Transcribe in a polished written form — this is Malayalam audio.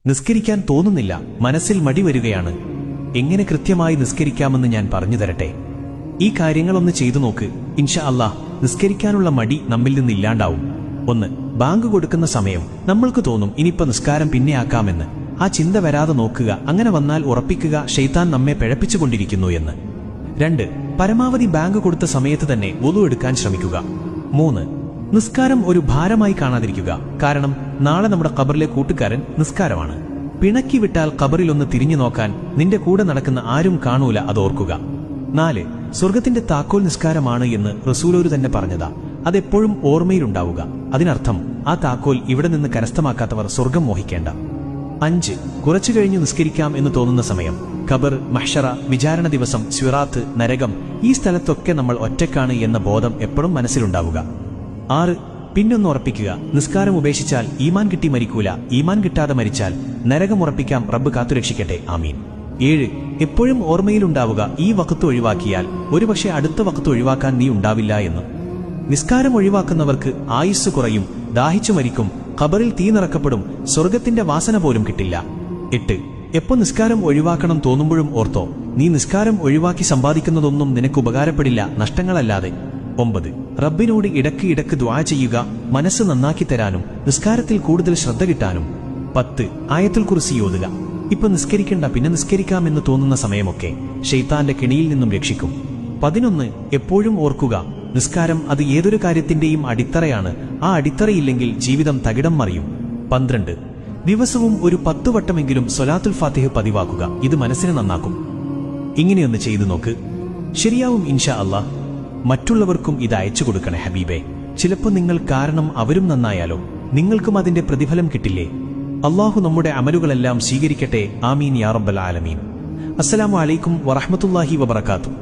നിസ്കരിക്കാൻ തോന്നുന്നില്ല, മനസ്സിൽ മടി വരികയാണ്. എങ്ങനെ കൃത്യമായി നിസ്കരിക്കാമെന്ന് ഞാൻ പറഞ്ഞു തരട്ടെ. ഈ കാര്യങ്ങളൊന്ന് ചെയ്തു നോക്ക്. ഇൻഷാ അല്ലാഹ് നിസ്കരിക്കാനുള്ള മടി നമ്മിൽ നിന്നില്ലാണ്ടാവും. 1. ബാങ്ക് കൊടുക്കുന്ന സമയം നമ്മൾക്ക് തോന്നും ഇനിയിപ്പോ നിസ്കാരം പിന്നെ ആക്കാമെന്ന്. ആ ചിന്ത വരാതെ നോക്കുക. അങ്ങനെ വന്നാൽ ഉറപ്പിക്കുക ശൈത്താൻ നമ്മെ പിഴപ്പിച്ചുകൊണ്ടിരിക്കുന്നു എന്ന്. 2. പരമാവധി ബാങ്ക് കൊടുത്ത സമയത്ത് തന്നെ വുളു എടുക്കാൻ ശ്രമിക്കുക. 3. നിസ്കാരം ഒരു ഭാരമായി കാണാതിരിക്കുക. കാരണം നാളെ നമ്മുടെ ഖബറിലെ കൂട്ടുകാരൻ നിസ്കാരമാണ്. പിണക്കി വിട്ടാൽ ഖബറിലൊന്ന് തിരിഞ്ഞു നോക്കാൻ നിന്റെ കൂടെ നടക്കുന്ന ആരും കാണൂല, അതോർക്കുക. 4. സ്വർഗത്തിന്റെ താക്കോൽ നിസ്കാരമാണ് എന്ന് റസൂലോര് തന്നെ പറഞ്ഞതാ. അതെപ്പോഴും ഓർമ്മയിലുണ്ടാവുക. അതിനർത്ഥം ആ താക്കോൽ ഇവിടെ നിന്ന് കരസ്ഥമാക്കാത്തവർ സ്വർഗം മോഹിക്കേണ്ട. 5. കുറച്ചു കഴിഞ്ഞു നിസ്കരിക്കാം എന്ന് തോന്നുന്ന സമയം ഖബർ, മഹ്ശറ, വിചാരണ ദിവസം, സിറാത്ത്, നരകം, ഈ സ്ഥലത്തൊക്കെ നമ്മൾ ഒറ്റക്കാണ് എന്ന ബോധം എപ്പോഴും മനസ്സിലുണ്ടാവുക. 6. പിന്നൊന്ന് ഉറപ്പിക്കുക, നിസ്കാരം ഉപേക്ഷിച്ചാൽ ഈമാൻ കിട്ടി മരിക്കൂല, ഈമാൻ കിട്ടാതെ മരിച്ചാൽ നരകം ഉറപ്പിക്കാം, റബ്ബ് കാത്തുരക്ഷിക്കട്ടെ, ആമീൻ. 7. എപ്പോഴും ഓർമ്മയിലുണ്ടാവുക, ഈ വഖത്ത് ഒഴിവാക്കിയാൽ ഒരുപക്ഷെ അടുത്ത വഖത്ത് ഒഴിവാക്കാൻ നീ ഉണ്ടാവില്ല എന്ന്. നിസ്കാരം ഒഴിവാക്കുന്നവർക്ക് ആയുസ് കുറയും, ദാഹിച്ചു മരിക്കും, ഖബറിൽ തീ നിറക്കപ്പെടും, സ്വർഗത്തിന്റെ വാസന പോലും കിട്ടില്ല. 8. എപ്പോ നിസ്കാരം ഒഴിവാക്കണം തോന്നുമ്പോഴും ഓർത്തോ, നീ നിസ്കാരം ഒഴിവാക്കി സമ്പാദിക്കുന്നതൊന്നും നിനക്ക് ഉപകാരപ്പെടില്ല, നഷ്ടങ്ങളല്ലാതെ. 9. റബ്ബിനോട് ഇടയ്ക്ക് ദുആ ചെയ്യുക, മനസ്സ് നന്നാക്കി തരാനും നിസ്കാരത്തിൽ കൂടുതൽ ശ്രദ്ധ കിട്ടാനും. 10. ആയത്തുൽ കുർസി ഓതുക. ഇപ്പൊ നിസ്കരിക്കണ്ട, പിന്നെ നിസ്കരിക്കാമെന്ന് തോന്നുന്ന സമയമൊക്കെ ശൈത്താന്റെ കെണിയിൽ നിന്നും രക്ഷിക്കും. 11. എപ്പോഴും ഓർക്കുക, നിസ്കാരം അത് ഏതൊരു കാര്യത്തിന്റെയും അടിത്തറയാണ്. ആ അടിത്തറയില്ലെങ്കിൽ ജീവിതം തകിടം മറിയും. 12. ദിവസവും ഒരു 10 വട്ടമെങ്കിലും സ്വലാത്തുൽ ഫാത്തിഹ പതിവാക്കുക. ഇത് മനസ്സിനെ നന്നാക്കും. ഇങ്ങനെയൊന്ന് ചെയ്തു നോക്ക്, ശരിയാവും ഇൻഷാ അല്ലാഹ്. മറ്റുള്ളവർക്കും ഇത് അയച്ചു കൊടുക്കണേ ഹബീബേ. ചിലപ്പോൾ നിങ്ങൾ കാരണം അവരും നന്നായാലോ, നിങ്ങൾക്കും അതിന്റെ പ്രതിഫലം കിട്ടില്ലേ? അല്ലാഹു നമ്മുടെ അമലുകളെല്ലാം സ്വീകരിക്കട്ടെ, ആമീൻ യാ റബ്ബൽ ആലമീൻ. അസ്സലാമു അലൈക്കും വറഹ്മത്തുള്ളാഹി വബറകാതുഹു.